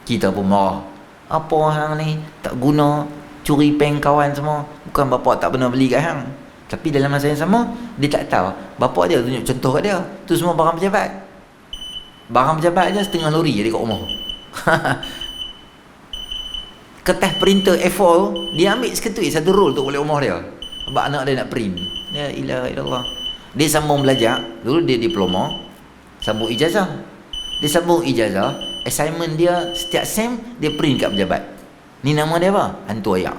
Kita pun marah. Apa hang ni? Tak guna, curi pen kawan semua. Bukan bapak tak pernah beli kat hang. Tapi dalam masa yang sama, dia tak tahu. Bapak dia tunjuk contoh kat dia. Tu semua barang pejabat. Barang pejabat je setengah lori je dekat rumah. Kertas printer A4 dia ambil seketui satu roll tu oleh rumah dia. Sebab anak dia nak print. Ya ilaha illallah. Dia sambung belajar. Dulu dia diploma, sambung ijazah. Dia sambung ijazah, assignment dia setiap sem dia print kat pejabat. Ni nama dia apa? Hantu ayak.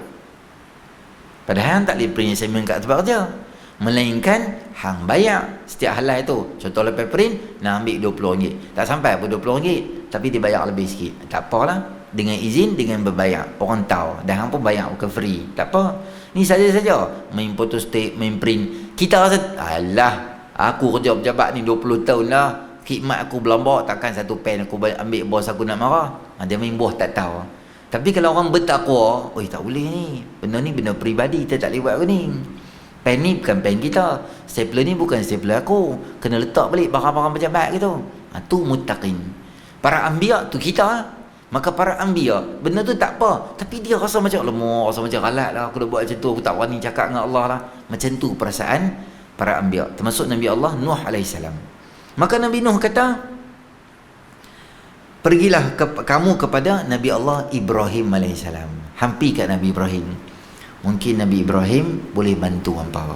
Padahal tak boleh print assignment kat tempat kerja. Melainkan hang bayar setiap halal tu. Contoh lepas print nak ambil RM20. Tak sampai pun RM20, tapi dia bayar lebih sikit. Tak apalah, dengan izin, dengan berbayar. Orang tahu dan hang pun bayar, bukan free. Tak apa. Ni saja-saja main photostat, main print. Kita rasa alah, aku kerja pejabat ni 20 tahun lah, khidmat aku berlambak, takkan satu pen aku ambil bos aku nak marah. Dia main bos tak tahu. Tapi kalau orang bertakwa, oi tak boleh ni. Benda ni benda peribadi, kita tak boleh buat ni. Pen ni bukan pen kita. Stapler ni bukan stapler aku. Kena letak balik barang-barang pejabat gitu. Tu muttaqin. Para anbiya tu kita. Maka para anbiya, benda tu tak apa. Tapi dia rasa macam lemah, rasa macam galat lah. Aku dah buat macam tu, aku tak berani cakap dengan Allah lah. Macam tu perasaan para anbiya. Termasuk Nabi Allah Nuh AS. Maka Nabi Nuh kata, pergilah kamu kepada Nabi Allah Ibrahim AS. Hampir kat Nabi Ibrahim. Mungkin Nabi Ibrahim boleh bantu hampa.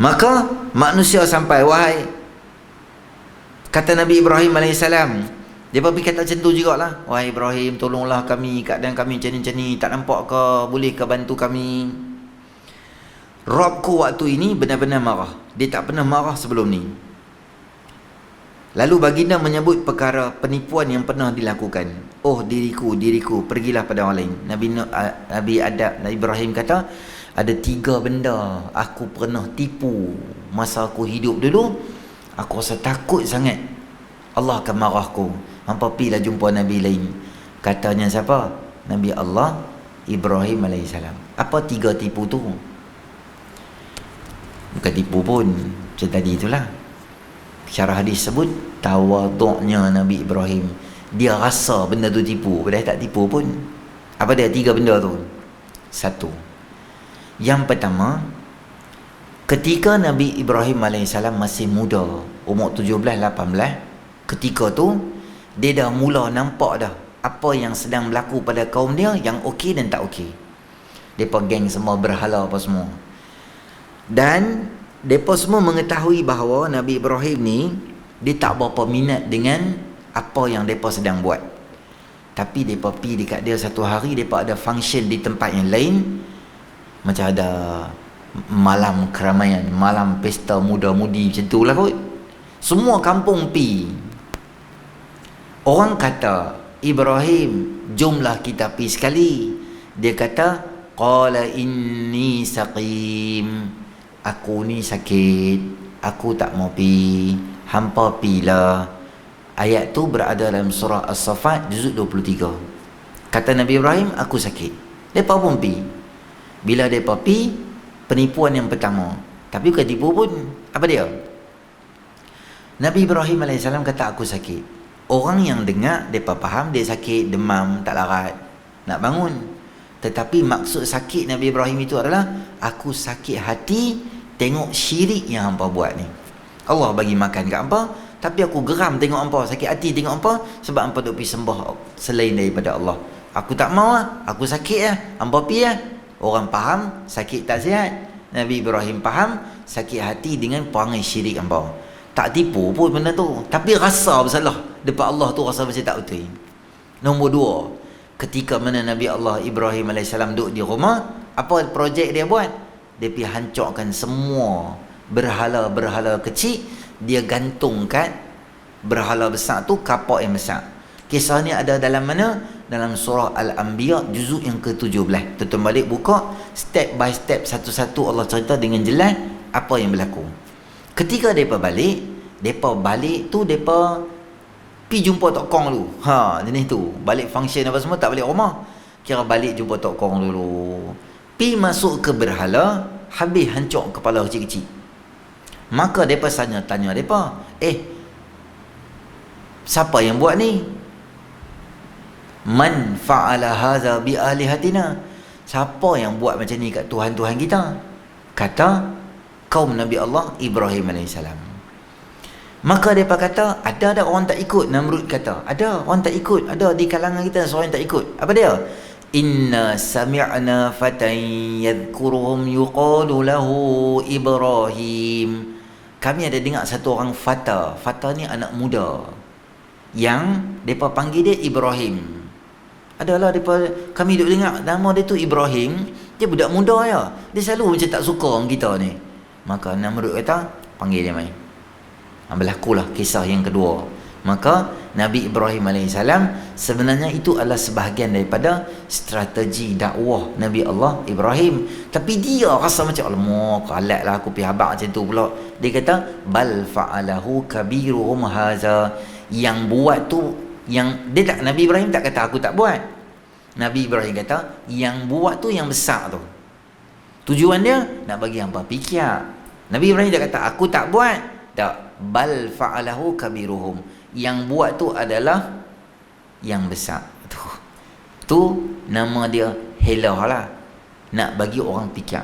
Maka manusia sampai, wahai, kata Nabi Ibrahim AS, dia pergi kata macam tu jugalah, wahai Ibrahim, tolonglah kami, keadaan kami macam ni, tak nampak ke, boleh ke bantu kami? Rabbku waktu ini benar-benar marah. Dia tak pernah marah sebelum ni. Lalu baginda menyebut perkara penipuan yang pernah dilakukan. Oh diriku, pergilah pada orang lain. Nabi Ibrahim kata, ada 3 benda aku pernah tipu masa aku hidup dulu. Aku rasa takut sangat Allah akan marah aku. Hampa pergilah jumpa Nabi lain. Katanya siapa? Nabi Allah Ibrahim AS. Apa 3 tipu tu? Bukan tipu pun, macam tadi itulah. Syarah hadis sebut tawaduknya Nabi Ibrahim. Dia rasa benda tu tipu, padahal tak tipu pun. Apa dia 3 benda tu? 1. Yang pertama, ketika Nabi Ibrahim AS masih muda, umur 17-18, ketika tu dia dah mula nampak dah apa yang sedang berlaku pada kaum dia, yang okey dan tak okey. Depa geng semua berhala apa semua. Dan mereka semua mengetahui bahawa Nabi Ibrahim ni, dia tak berapa minat dengan apa yang mereka sedang buat. Tapi mereka pergi dekat dia satu hari, mereka ada function di tempat yang lain. Macam ada malam keramaian, malam pesta muda-mudi macam tu lah kot. Semua kampung pergi. Orang kata, Ibrahim, jomlah kita pergi sekali. Dia kata, qala inni saqim. Aku ni sakit, aku tak mau pi. Hampa pilah. Ayat tu berada dalam surah As-Saffat juzuk 23. Kata Nabi Ibrahim, aku sakit. Depa pun pi. Bila depa pi, penipuan yang pertama. Tapi bukan tipu pun. Apa dia? Nabi Ibrahim AS kata aku sakit. Orang yang dengar, depa faham dia sakit, demam, tak larat, nak bangun. Tetapi maksud sakit Nabi Ibrahim itu adalah, aku sakit hati tengok syirik yang hampa buat ni. Allah bagi makan kat hampa, tapi aku geram tengok hampa, sakit hati tengok hampa, sebab hampa duk pergi sembah selain daripada Allah. Aku tak mau lah, aku sakit lah, hampa pergi lah. Orang faham sakit tak sihat. Nabi Ibrahim faham sakit hati dengan perangai syirik hampa. Tak tipu pun benda tu, tapi rasa bersalah depan Allah tu, rasa macam tak betul. Nombor 2, ketika mana Nabi Allah Ibrahim AS duduk di rumah, apa projek dia buat? Dia pergi hancurkan semua berhala-berhala kecil. Dia gantungkan berhala besar tu kapak yang besar. Kisah ni ada dalam mana? Dalam surah Al-Anbiya juzuk yang ke-17. Tuan balik buka, step by step, satu-satu Allah cerita dengan jelas apa yang berlaku. Ketika mereka balik tu, mereka pergi jumpa Tok Kong dulu. Jenis tu. Balik function apa semua, tak balik rumah. Kira balik jumpa Tok Kong dulu. Pergi masuk ke berhala, habis hancur kepala kecil-kecil. Maka mereka tanya mereka, siapa yang buat ni? Man fa'ala hadza bi alihatina? Siapa yang buat macam ni kat Tuhan-Tuhan kita? Kata kaum Nabi Allah Ibrahim AS. Maka mereka kata, ada orang tak ikut? Namrud kata, ada orang tak ikut. Ada di kalangan kita seorang yang tak ikut. Apa dia? Inna sami'na fatan yadhkuruhum yuqalu lahu Ibrahim. Kami ada dengar satu orang fata. Fata ni anak muda, yang mereka panggil dia Ibrahim. Adalah kami duk dengar nama dia tu Ibrahim. Dia budak muda ya. Dia selalu macam tak suka orang kita ni. Maka Namrud kata, panggil dia mai. Berlakulah kisah yang kedua. Maka Nabi Ibrahim AS sebenarnya itu adalah sebahagian daripada strategi dakwah Nabi Allah Ibrahim. Tapi dia rasa macam alamak, kalat lah aku pergi habaq macam tu pula. Dia kata bal fa'alahu kabiruhum haza. Yang buat tu, yang dia tak, Nabi Ibrahim tak kata aku tak buat. Nabi Ibrahim kata yang buat tu yang besar tu. Tujuan dia nak bagi hangpa fikir. Nabi Ibrahim tak kata aku tak buat. Tak, bal fa'alahu kabiruhum. Yang buat tu adalah yang besar tu nama dia helah lah, nak bagi orang fikir.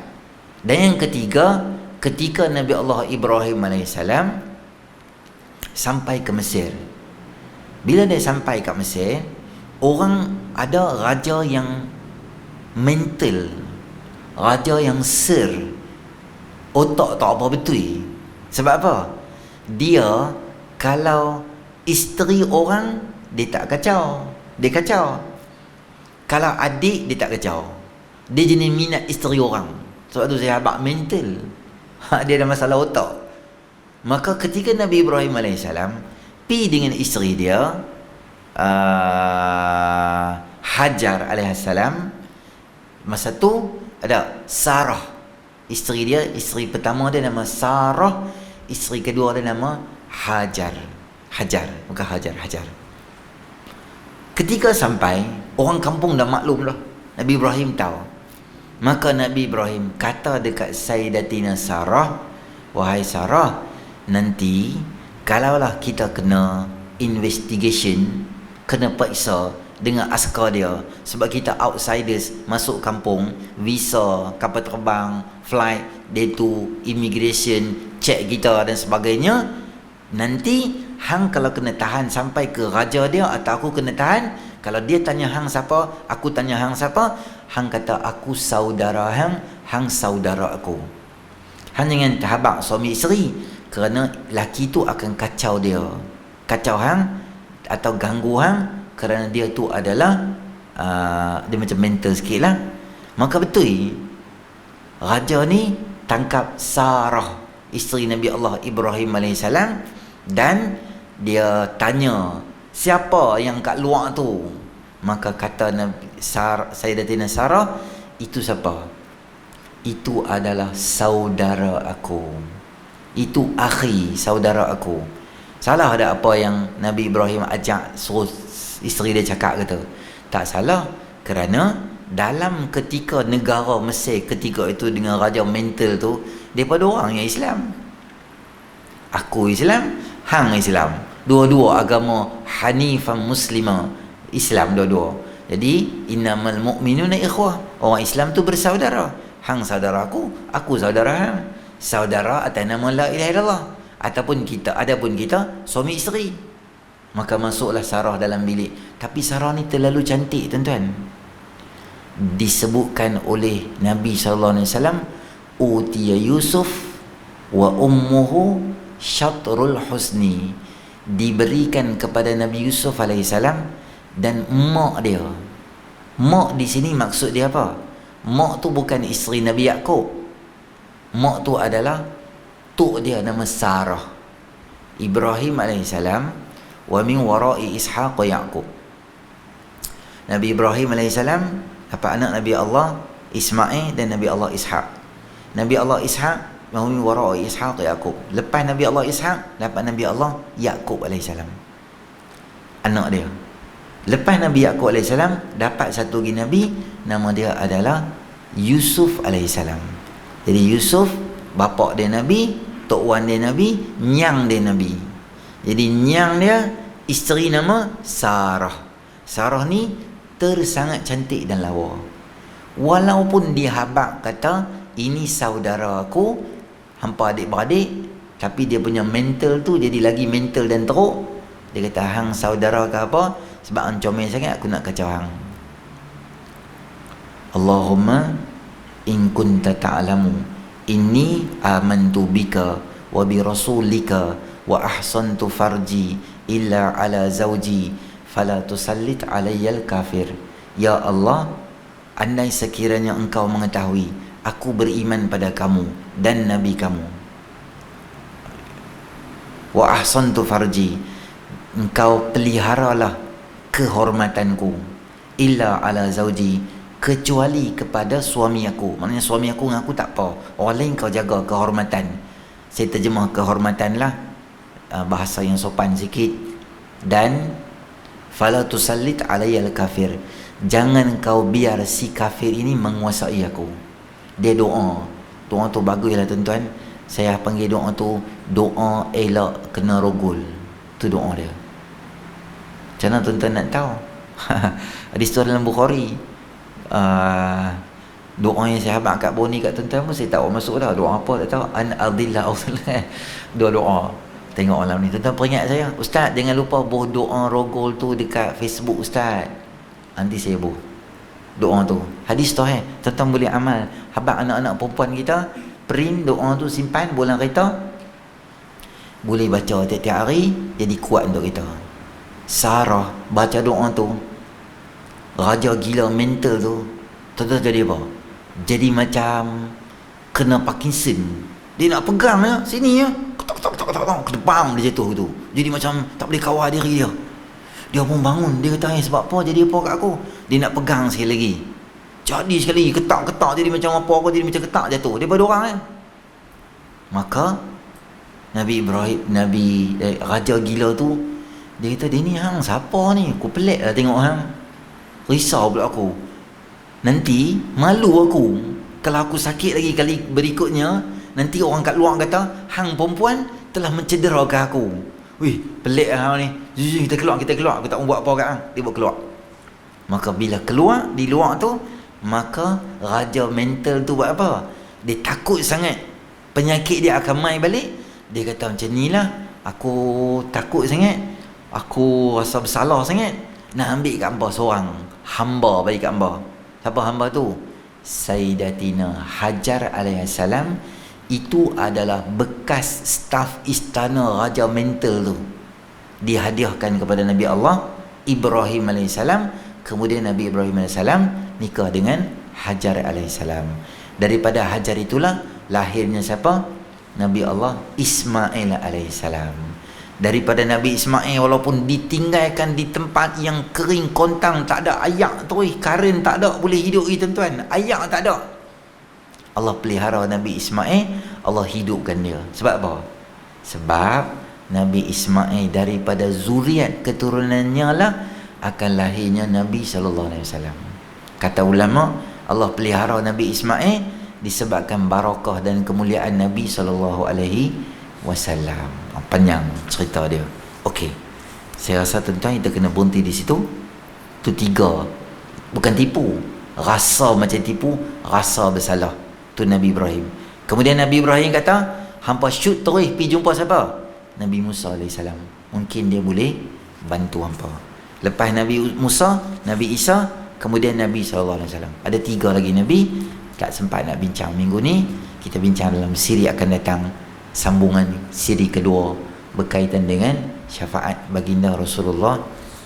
Dan yang ketiga, ketika Nabi Allah Ibrahim AS sampai ke Mesir, bila dia sampai kat Mesir, orang ada raja yang mental, raja yang otak tak apa betul. Sebab apa? Dia kalau isteri orang, dia tak kacau, dia kacau. Kalau adik, dia tak kacau, dia jenis minat isteri orang. Sebab tu saya habaq mental. Dia ada masalah otak. Maka ketika Nabi Ibrahim AS pergi dengan isteri dia, Hajar AS, masa tu ada Sarah, isteri dia. Isteri pertama dia nama Sarah, isteri kedua dia nama Hajar. Bukan Hajar. Ketika sampai, orang kampung dah maklum dah, Nabi Ibrahim tahu. Maka Nabi Ibrahim kata dekat Sayyidatina Sarah, wahai Sarah, nanti kalaulah kita kena investigation, kena periksa dengan askar dia, sebab kita outsiders masuk kampung, visa, kapal terbang, flight, day to immigration, check kita dan sebagainya. Nanti hang kalau kena tahan sampai ke raja dia, atau aku kena tahan, kalau dia tanya hang siapa, aku tanya hang siapa, hang kata aku saudara hang saudara aku. Hang jangan terhabaq suami isteri, kerana laki tu akan kacau dia, kacau hang atau ganggu hang, kerana dia tu adalah dia macam mental sikit lah. Maka betul raja ni tangkap Sarah, isteri Nabi Allah Ibrahim AS, dan dia tanya siapa yang kat luar tu. Maka kata Sayyidatina Sarah, itu siapa? Itu adalah saudara aku, itu akhi, saudara aku. Salah ada apa yang Nabi Ibrahim ajak suruh isteri dia cakap kata? Tak salah, kerana dalam ketika negara Mesir ketika itu dengan raja mental tu, daripada orang yang Islam. Aku Islam, hang Islam, dua-dua agama hanifan muslimah, Islam dua-dua. Jadi innamal mu'minuna ikhwah, orang Islam tu bersaudara. Hang saudara aku saudara hang. Saudara atas nama la ilaha illallah. Adapun kita suami isteri. Maka masuklah Sarah dalam bilik. Tapi Sarah ni terlalu cantik tuan-tuan. Disebutkan oleh Nabi SAW, utiya Yusuf wa ummuhu syatrul husni. Diberikan kepada Nabi Yusuf AS dan mak dia. Mak di sini maksud dia apa? Mak tu bukan isteri Nabi Yaqub. Mak tu adalah tok dia nama Sarah. Ibrahim AS wa min wara'i Ishaq wa Yaqub. Nabi Ibrahim AS dapat anak Nabi Allah Ismail dan Nabi Allah Ishaq. Nabi Allah Ishaq wa min wara'i Ishaq wa Yaqub. Lepas Nabi Allah Ishaq dapat Nabi Allah Yaqub AS, anak dia. Lepas Nabi Yaqub AS dapat satu lagi Nabi, nama dia adalah Yusuf AS. Jadi Yusuf bapa dia Nabi, tok wan dia Nabi, nyang dia Nabi. Jadi nyang dia isteri nama Sarah. Sarah ni tersangat cantik dan lawa. Walaupun dia habaq kata ini saudara aku, hampa adik-beradik, tapi dia punya mental tu jadi lagi mental dan teruk. Dia kata hang saudara ke apa, sebab hang comel sangat aku nak kacau hang. Allahumma in kunta ta'lamu inni amantu bika wa bi rasulika wa ahsantu farji illa ala zawji fala tusallit alayyal kafir. Ya Allah, andai sekiranya engkau mengetahui aku beriman pada kamu dan Nabi kamu. Wa ahsantu farji, engkau peliharalah kehormatanku, illa ala zauji, kecuali kepada suami aku. Maknanya suami aku dengan aku tak apa, orang lain kau jaga kehormatan. Saya terjemah kehormatan lah, bahasa yang sopan sikit. Dan fala tusallit alayyal kafir, jangan kau biar si kafir ini menguasai aku. Dia doa tu baguslah tuan-tuan. Saya panggil doa tu doa elak kena rogol. Tu doa dia. Macam mana tuan-tuan nak tahu? Hadis tu dalam Bukhari. Doa yang saya habaq kat bawah ni kat tuan-tuan pun saya tahu masuk dah. Doa apa tak tahu. An ardillah doa. Tengok malam ni tuan-tuan peringat saya, ustaz jangan lupa buh doa rogol tu dekat Facebook ustaz. Nanti saya buh doa tu. Hadis tu tuan-tuan boleh amal. Habaq anak-anak perempuan kita, print doa tu, simpan bolang kereta, boleh baca tiap-tiap hari, jadi kuat untuk kita. Sarah baca doa tu, raja gila mental tu, tuan-tuan jadi apa? Jadi macam kena Parkinson. Dia nak pegang ya, sini ya, kedepam dia jatuh tu. Jadi macam tak boleh kawal diri dia. Dia pun bangun, dia kata sebab apa jadi apa kat aku? Dia nak pegang sekali lagi. Jadi sekali ketak-ketak, jadi macam apa aku, jadi macam ketak jatuh. Dia pada orang kan. Maka Nabi Ibrahim, raja gila tu, dia kata dia ni hang siapa ni? Aku pelik lah tengok hang. Risau pula aku. Nanti malu aku kalau aku sakit lagi kali berikutnya. Nanti orang kat luar kata hang perempuan telah mencederakan aku. Wih, pelik lah hang ni. Kita keluar. Aku tak buat apa kat hang. Dia buat keluar. Maka bila keluar di luar tu, maka raja mental tu buat apa? Dia takut sangat penyakit dia akan mai balik. Dia kata macam ni lah, aku takut sangat, aku rasa bersalah sangat, nak ambil kat hamba seorang hamba bagi kat hamba. Siapa hamba tu? Sayyidatina Hajar alaihissalam. Itu adalah bekas staf istana raja mental tu, dihadiahkan kepada Nabi Allah Ibrahim alaihissalam. Kemudian Nabi Ibrahim alaihissalam nikah dengan Hajar alaihissalam. Daripada Hajar itulah lahirnya siapa? Nabi Allah Ismail alaihissalam. Daripada Nabi Ismail, walaupun ditinggalkan di tempat yang kering kontang, tak ada ayak tu, karen tak ada, boleh hidup tuan-tuan, ayak tak ada, Allah pelihara Nabi Ismail, Allah hidupkan dia. Sebab apa? Sebab Nabi Ismail daripada zuriat keturunannya lah akan lahirnya Nabi SAW. Kata ulama, Allah pelihara Nabi Ismail disebabkan barakah dan kemuliaan Nabi SAW. Panjang cerita dia. Okey, saya rasa tuan-tuan kita kena berhenti di situ. Tu 3. Bukan tipu, rasa macam tipu, rasa bersalah. Tu Nabi Ibrahim. Kemudian Nabi Ibrahim kata, hampa shoot terus pergi jumpa siapa? Nabi Musa AS. Mungkin dia boleh bantu hampa. Lepas Nabi Musa, Nabi Isa, kemudian Nabi SAW. Ada 3 lagi Nabi. Tak sempat nak bincang minggu ni. Kita bincang dalam siri akan datang, sambungan siri kedua berkaitan dengan syafaat baginda Rasulullah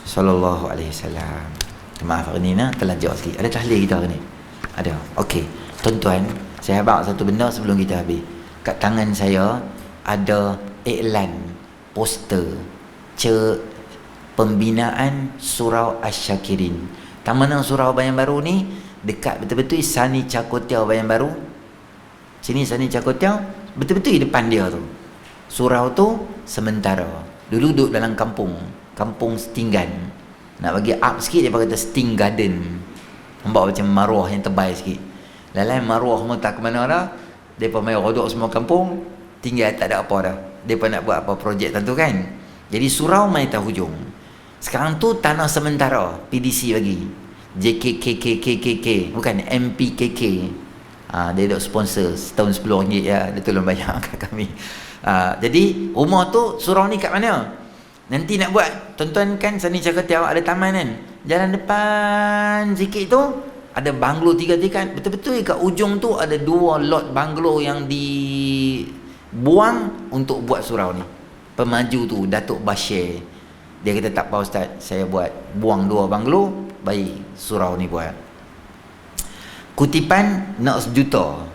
sallallahu alaihi wasallam. Maaf hari ni telah jauh sikit. Ada tahlil kita hari ni? Ada. Okey. Tuan-tuan, saya habaq satu benda sebelum kita habis. Kat tangan saya ada iklan poster pembinaan Surau Asy-Syakirin. Taman Surau Bayan Baru ni dekat betul-betul Sani Cakotiau Bayan Baru. Sini Sani Cakotiau, betul-betul di depan dia tu. Surau tu sementara. Dulu duduk dalam kampung Stinggan. Nak bagi up sikit dia kata Sting Garden. Nampak macam maruah yang tebal sikit. Lain maruah semua tak ke mana dah. Depa mai rodok semua kampung, tinggal tak ada apa dah. Depa nak buat apa projek tentu kan. Jadi surau mai tak hujung. Sekarang tu tanah sementara PDC bagi. JKKKKKK, bukan MPKK. Dia dok sponsor setahun RM10 ya, dia tolong bayar kat kami. Jadi rumah tu surau ni kat mana? Nanti nak buat, tuan-tuan kan Sani Cakotiau ada taman kan. Jalan depan sikit tu ada banglo 3 tingkat. Betul-betul kat ujung tu ada 2 lot banglo yang dibuang untuk buat surau ni. Pemaju tu Datuk Bashir, dia kata tak apa ustaz, saya buang 2 banglo, baik surau ni buat. Kutipan nak 1 juta.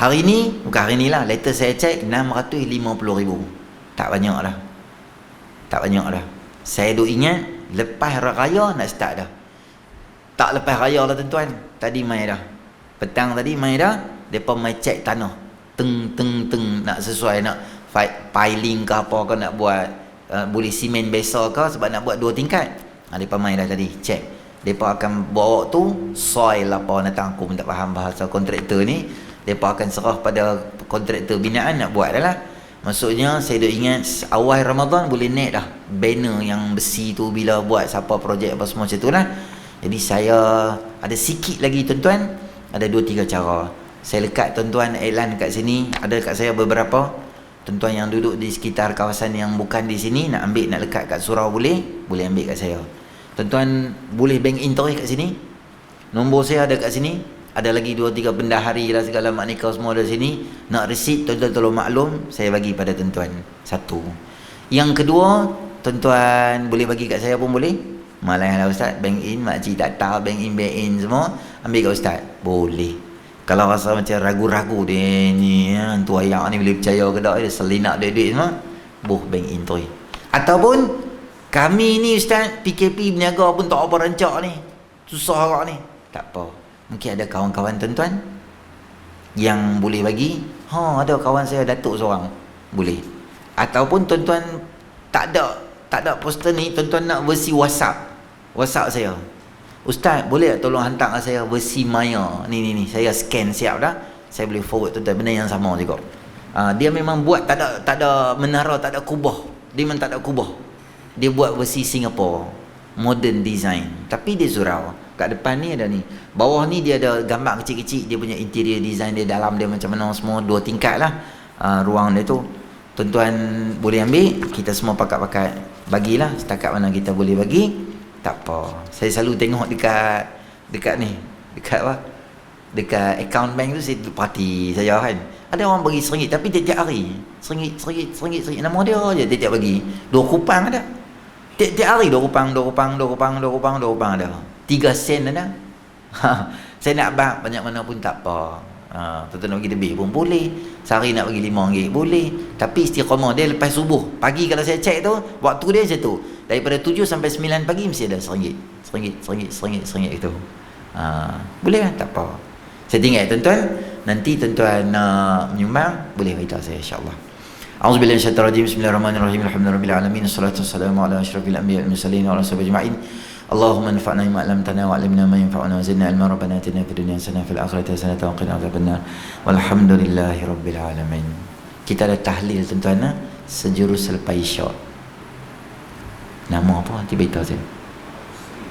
Hari ni, bukan hari ni lah, later saya cek 650,000. Tak banyak dah. Tak banyak dah. Saya duk ingat lepas raya nak start dah. Tak lepas raya lah tuan-tuan. Tadi mai dah. Petang tadi mai dah. Depa mai cek tanah. Teng nak sesuai, nak piling ke apa ke, nak buat boleh simen biasa ke, sebab nak buat 2 tingkat. Depa mai dah tadi cek. Depa akan bawa tu soil apa datang, aku pun tak faham bahasa kontraktor ni. Depa akan serah pada kontraktor binaan nak buat dah lah. Maksudnya saya duk ingat awal Ramadan boleh naik dah banner yang besi tu bila buat siapa projek apa semua macam tu lah. Jadi saya ada sikit lagi tuan-tuan, ada 2-3 cara. Saya lekat tuan-tuan iklan kat sini, ada kat saya beberapa. Tuan-tuan yang duduk di sekitar kawasan yang bukan di sini nak ambil, nak lekat kat surau boleh ambil kat saya. Tuan-tuan boleh bank in terus kat sini. Nombor saya ada kat sini. Ada lagi 2-3 bendahari lah segala mak nikah semua dari sini. Nak receipt tuan-tuan tolong maklum, saya bagi pada tuan-tuan. Satu. Yang kedua, tuan-tuan boleh bagi kat saya pun boleh. Malahlah ustaz, bank in, makcik tak tahu bank in semua, ambil kat ustaz. Boleh. Kalau rasa macam ragu-ragu dia ni, hantu ayah ni boleh percaya ke tak, dia selinak duit-duit semua, bank in tu. Ataupun kami ni ustaz, PKP berniaga pun tak apa rancak ni, susah agak ni. Tak apa. Mungkin ada kawan-kawan tuan-tuan yang boleh bagi. Ada kawan saya datuk seorang, boleh. Ataupun tuan-tuan tak ada poster ni, tuan-tuan nak versi WhatsApp saya, ustaz boleh tak tolong hantar kat saya versi Maya ni, saya scan siap dah, saya boleh forward tuan-tuan, benda yang sama juga. Dia memang buat tak ada menara, tak ada kubah, dia memang tak ada kubah, dia buat versi Singapore modern design, tapi dia surau. Kat depan ni ada ni, bawah ni dia ada gambar kecil-kecil, dia punya interior design dia, dalam dia macam mana semua, 2 tingkat lah ruang dia tu. Tuan-tuan boleh ambil, kita semua pakat-pakat bagilah setakat mana kita boleh bagi. Tak apa, saya selalu tengok dekat ni, dekat apa, dekat account bank tu, saya parti saya kan, ada orang bagi RM1 tapi tiap-tiap hari RM1, nama dia je tiap-tiap bagi 2 kupang ada, tiap-tiap hari 2 kupang ada, 3 sen ada. Saya nak bak banyak mana pun tak apa. Tuan-tuan nak bagi lebih pun boleh, sehari nak bagi RM5 boleh, tapi istiqamah dia lepas subuh. Pagi kalau saya cek tu, waktu dia macam tu, daripada 7 sampai 9 pagi mesti ada RM1 itu. Boleh kan? Tak apa. Saya tinggal tuan-tuan, nanti tuan-tuan menyumbang, boleh beritahu saya insya-Allah. A'udzubillahi minasyaitonir rajim. Bismillahirrahmanirrahim. Alhamdulillahirabbil alamin. Wassalatu wassalamu ala asyrafil anbiya'i wal mursalin wa ala sahbihi ajma'in. Allahumma anfa'na bima 'allamtana wa 'allimna ma yanfa'una wa zidna ilma. Rabbana atina fid dunya hasanah fil akhirati hasanah wa qina adzabannar. Walhamdulillahirabbil alamin. Kita ada tahlil tuan-tuan, sejurus selepas isyak. Nama apa? Nanti beritahu saya.